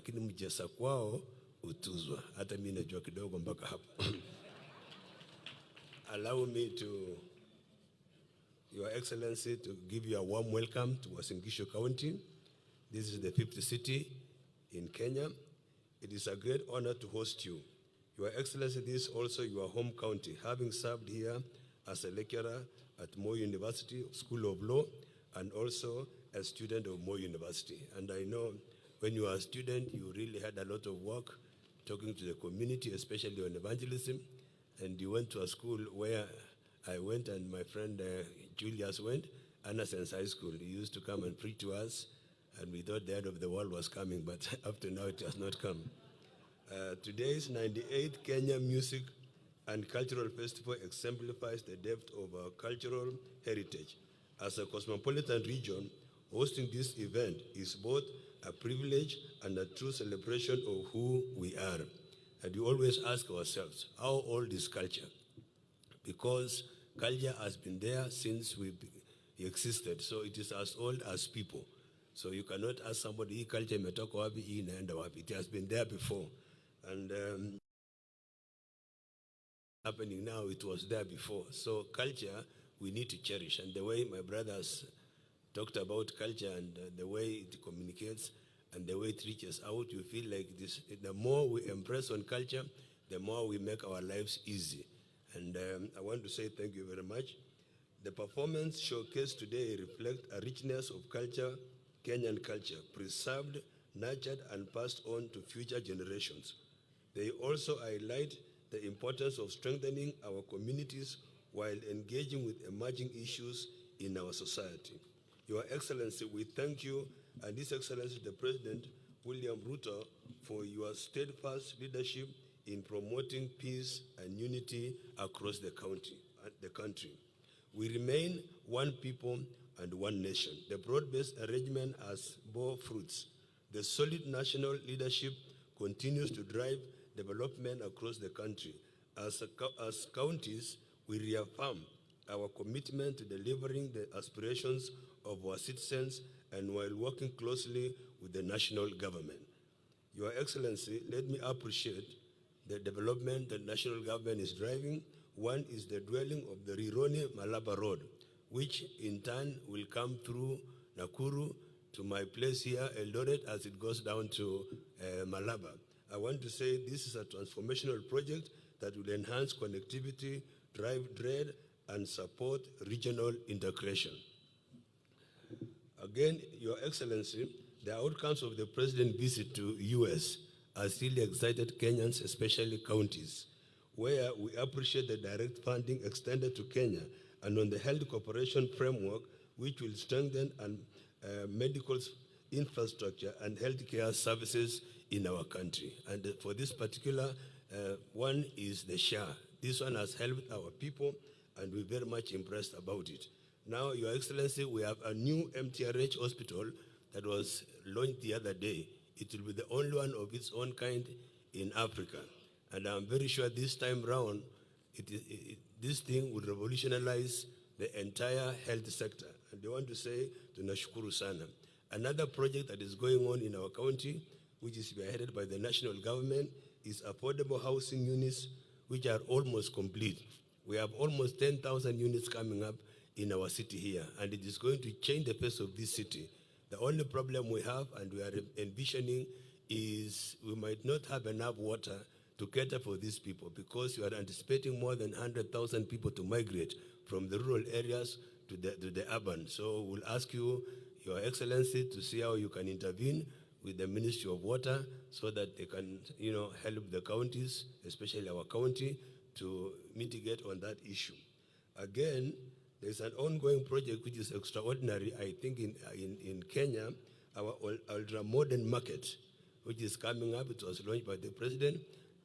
lakini mjesa kwao utuzwa. Hata mimi najua kidogo mpaka hapo. Allow me to, Your Excellency, to give you a warm welcome to Uasin Gishu County. This is the 5th city in Kenya. It is a great honor to host you. Your Excellency, this is also your home county, having served here as a lecturer at Moi University School of Law and also a student of Moi University. And I know when you were a student, you really had a lot of work talking to the community, especially on evangelism. And you went to a school where I went and my friend Julius went, Anderson's High School. He used to come and preach to us, and we thought the end of the world was coming, but up to now it has not come. Today's 98th Kenya Music and Cultural Festival exemplifies the depth of our cultural heritage. As a cosmopolitan region, hosting this event is both a privilege and a true celebration of who we are. And we always ask ourselves, how old is culture? Because culture has been there since we existed, so it is as old as people. So you cannot ask somebody, hii culture imetoka wapi, hii inaenda wapi. It has been there before. And happening now, it was there before. So culture, we need to cherish. And the way my brothers talked about culture and the way it communicates and the way it reaches out, you feel like this, the more we impress on culture, the more we make our lives easy. And I want to say thank you very much. The performance showcased today reflects a richness of culture, Kenyan culture, preserved, nurtured, and passed on to future generations. They also highlight the importance of strengthening our communities while engaging with emerging issues in our society. Your Excellency, we thank you and His Excellency the President, William Ruto, for your steadfast leadership in promoting peace and unity across the country. We remain one people and one nation. The broad-based arrangement has bore fruits. The solid national leadership continues to drive development across the country. As counties, we reaffirm our commitment to delivering the aspirations of our citizens and while working closely with the national government. Your Excellency, let me appreciate the development the national government is driving. One is the dwelling of the Rironi-Malaba Road, which in turn will come through Nakuru to my place here, Eldoret, as it goes down to Malaba. I want to say this is a transformational project that will enhance connectivity, drive trade, and support regional integration. Again, Your Excellency, the outcomes of the President's visit to US has really excited Kenyans, especially counties, where we appreciate the direct funding extended to Kenya and on the health cooperation framework, which will strengthen medical infrastructure and healthcare services in our country. And for this particular one is the SHA. This one has helped our people, and we're very much impressed about it. Now, Your Excellency, we have a new MTRH hospital that was launched the other day. It will be the only one of its own kind in Africa. And I'm very sure this time round, this thing will revolutionize the entire health sector. And I want to say, tunashukuru sana. Another project that is going on in our county, which is headed by the national government, is affordable housing units, which are almost complete. We have almost 10,000 units coming up in our city here, and it is going to change the face of this city. The only problem we have, and we are envisioning, is we might not have enough water to cater for these people, because we are anticipating more than 100,000 people to migrate from the rural areas to the urban. So we'll ask you, Your Excellency, to see how you can intervene with the Ministry of Water so that they can, help the counties, especially our county, to mitigate on that issue. Again, there's an ongoing project which is extraordinary, I think, in Kenya, our ultra-modern market, which is coming up. It was launched by the President.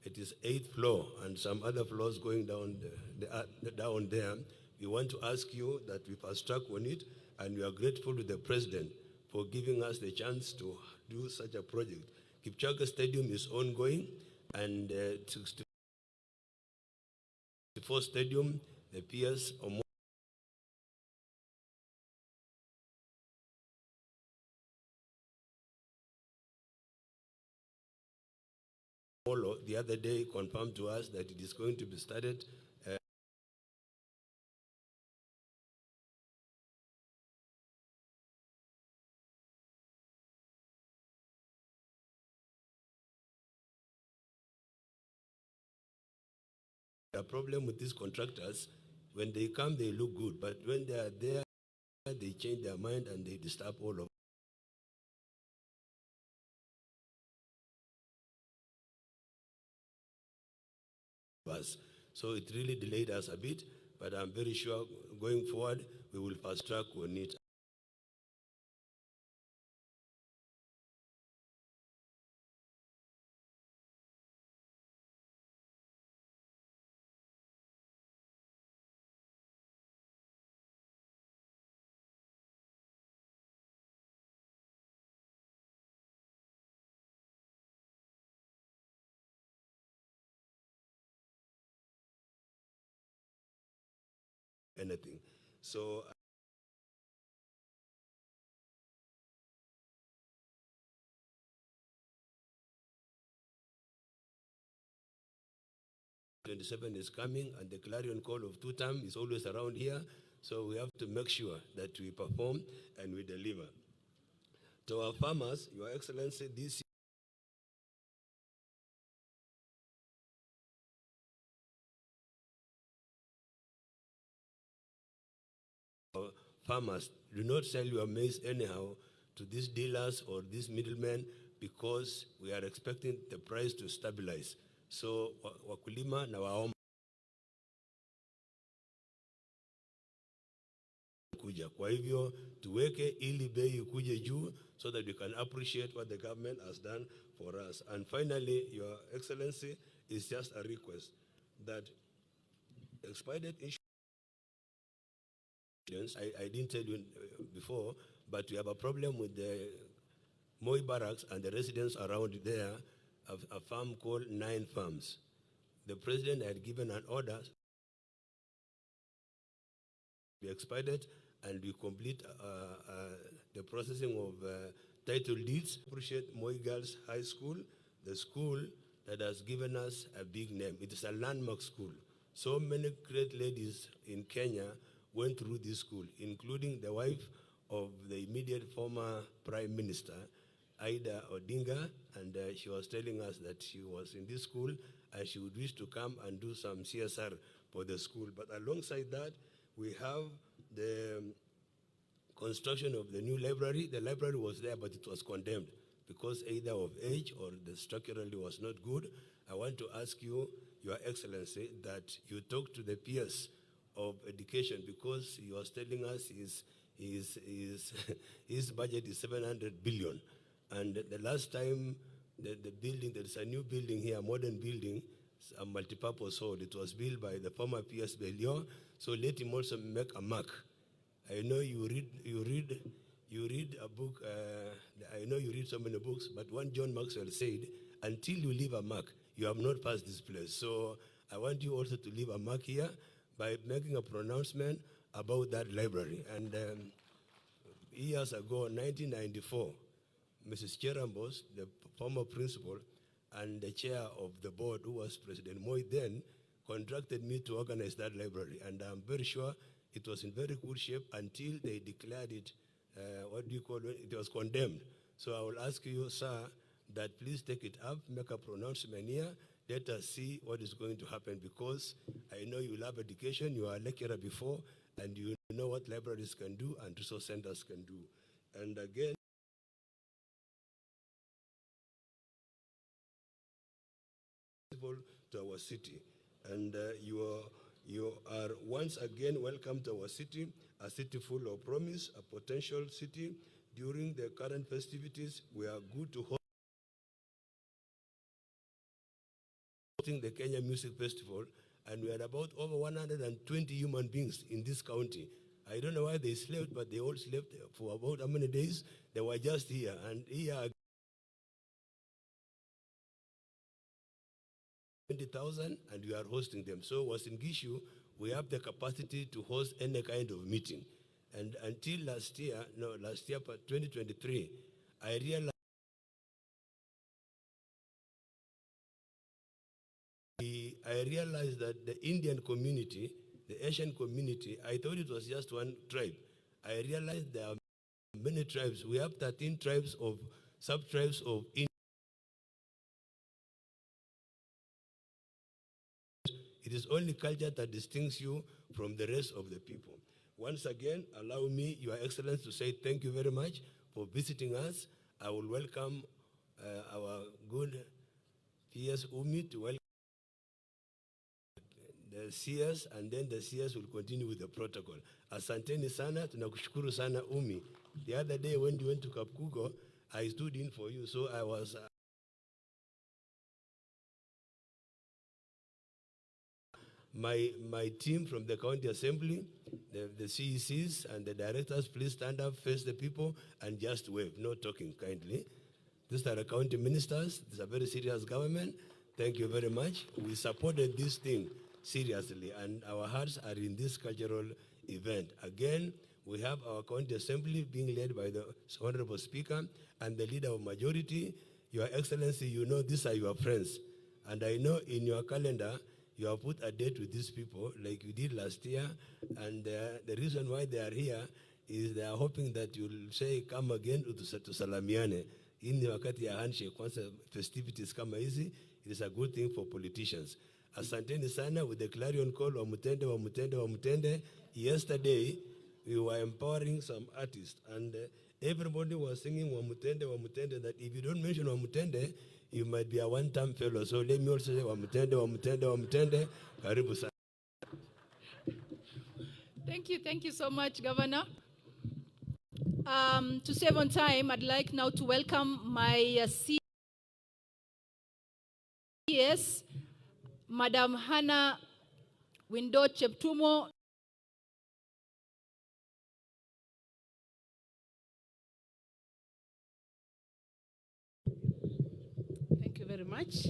It is 8th floor and some other floors going down there. We want to ask you that we fast track on it, and we are grateful to the President for giving us the chance to do such a project. Kipchoge Stadium is ongoing, and 64 Stadium, the PS Molo the other day confirmed to us that it is going to be started The problem with these contractors, when they come, they look good, but when they are there, they change their mind and they disturb all of us. So it really delayed us a bit, but I'm very sure going forward, we will fast track on it. Anything. So 27 is coming, and the clarion call of two-term is always around here. So we have to make sure that we perform and we deliver. To our farmers, Your Excellency, this farmers, do not sell your maize anyhow to these dealers or these middlemen, because we are expecting the price to stabilize. So wakulima na waomba kuja. Kwa hivyo tuweke ili bei kuje juu, so that we can appreciate what the government has done for us. And finally, Your Excellency, is just a request that expedited insurance, I didn't tell you before, but we have a problem with the Moi Barracks and the residents around there, a farm called 9 Farms. The president had given an order to be expedited, and we complete the processing of title deeds. Appreciate Moi Girls High School, the school that has given us a big name. It is a landmark school. So many great ladies in Kenya went through this school, including the wife of the immediate former Prime Minister, Ida Odinga, and she was telling us that she was in this school and she would wish to come and do some CSR for the school. But alongside that, we have the construction of the new library. The library was there, but it was condemned because either of age or the structurally was not good. I want to ask you, Your Excellency, that you talk to the peers of education, because he was telling us his budget is 700 billion. And the last time the building, there is a new building here, a modern building, a multipurpose hall. It was built by the former PS Bellion. So let him also make a mark. I know you read a book. I know you read so many books, but one John Maxwell said, until you leave a mark, you have not passed this place. So I want you also to leave a mark here by making a pronouncement about that library. And years ago, 1994, Mrs. Cherambos, the former principal and the chair of the board, who was President Moi then, contracted me to organize that library. And I'm very sure it was in very good shape until they declared it, it was condemned. So I will ask you, sir, that please take it up, make a pronouncement here. Let us see what is going to happen, because I know you love education, you are a lecturer before, and you know what libraries can do and resource centers can do. And again, to our city. And you are once again welcome to our city, a city full of promise, a potential city. During the current festivities, we are good to host the Kenya Music Festival, and we had about over 120 human beings in this county. I don't know why they slept, but they all slept for about how many days? They were just here, and here 20,000, and we are hosting them. So was in Gishu, we have the capacity to host any kind of meeting. And until last year, 2023, I realized I realized that the Indian community, the Asian community, I thought it was just one tribe. I realized there are many tribes. We have 13 tribes of sub-tribes of India. It is only culture that distinguishes you from the rest of the people. Once again, allow me, Your Excellency, to say thank you very much for visiting us. I will welcome our good PS Umi to welcome the CS, and then the CS will continue with the protocol. Asanteni sana, tunakushukuru sana Umi. The other day when you went to Kapkugo, I stood in for you, so I was... My team from the county assembly, the CECs and the directors, please stand up, face the people, and just wave, no talking kindly. These are the county ministers. This is a very serious government. Thank you very much. We supported this thing seriously, and our hearts are in this cultural event. Again, we have our county assembly being led by the Honorable Speaker and the leader of majority. Your Excellency, you know these are your friends. And I know in your calendar, you have put a date with these people like you did last year, and the reason why they are here is they are hoping that you'll say, come again to salamiane. In the wakati ya handshake, once festivities kama hizi, it is a good thing for politicians. Asanteni sana with the clarion call, wamutende, wamutende, wamutende. Yesterday, we were empowering some artists, and everybody was singing wamutende, wamutende, that if you don't mention wamutende, you might be a one-time fellow. So let me also say, wamutende, wamutende, wamutende, karibu sana. Thank you so much, Governor. To save on time, I'd like now to welcome my CS, Madam Hannah Windo Cheptumo. Thank you very much.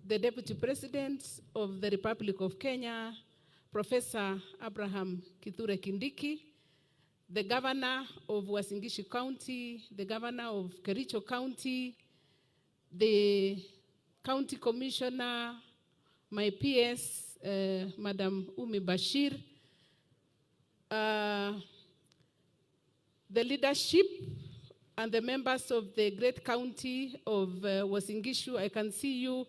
The Deputy President of the Republic of Kenya, Professor Abraham Kithure Kindiki, the Governor of Uasin Gishu County, the Governor of Kericho County, the County Commissioner, my PS, Madam Umi Bashir, the leadership and the members of the great county of Uasin Gishu. I can see you,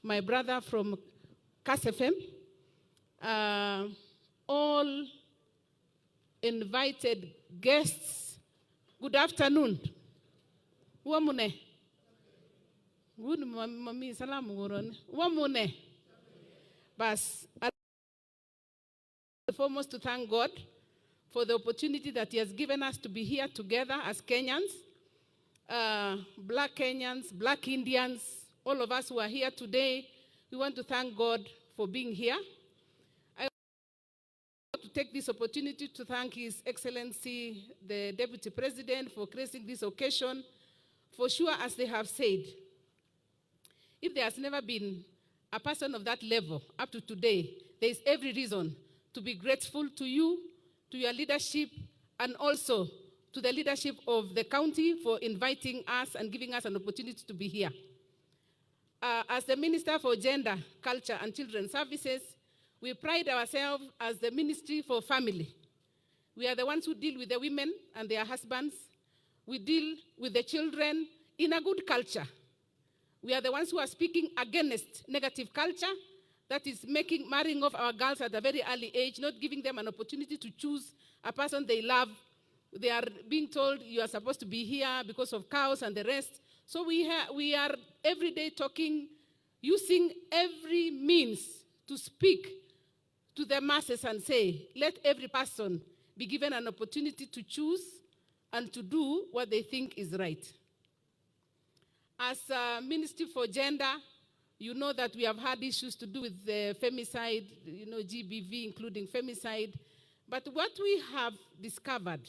my brother from KASFM, all invited guests. Good afternoon. Wamune. Good mami salamu goron. Wamune. Bas. Foremost to thank God for the opportunity that He has given us to be here together as Kenyans, Black Kenyans, Black Indians, all of us who are here today. We want to thank God for being here. I want to take this opportunity to thank His Excellency, the Deputy President, for gracing this occasion. For sure, as they have said, if there has never been a person of that level up to today, there is every reason to be grateful to you, to your leadership, and also to the leadership of the county for inviting us and giving us an opportunity to be here. As the Minister for Gender, Culture, and Children's Services, we pride ourselves as the Ministry for Family. We are the ones who deal with the women and their husbands. We deal with the children in a good culture. We are the ones who are speaking against negative culture that is marrying off our girls at a very early age, not giving them an opportunity to choose a person they love. They are being told you are supposed to be here because of cows and the rest. So we are every day talking, using every means to speak to the masses and say, let every person be given an opportunity to choose and to do what they think is right. As a Ministry for Gender, you know that we have had issues to do with the femicide, GBV, including femicide. But what we have discovered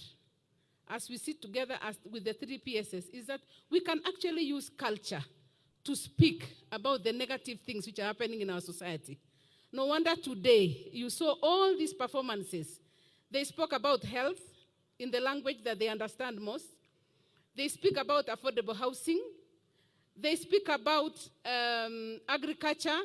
as we sit together with the three PSS is that we can actually use culture to speak about the negative things which are happening in our society. No wonder today you saw all these performances. They spoke about health in the language that they understand most. They speak about affordable housing. They speak about agriculture,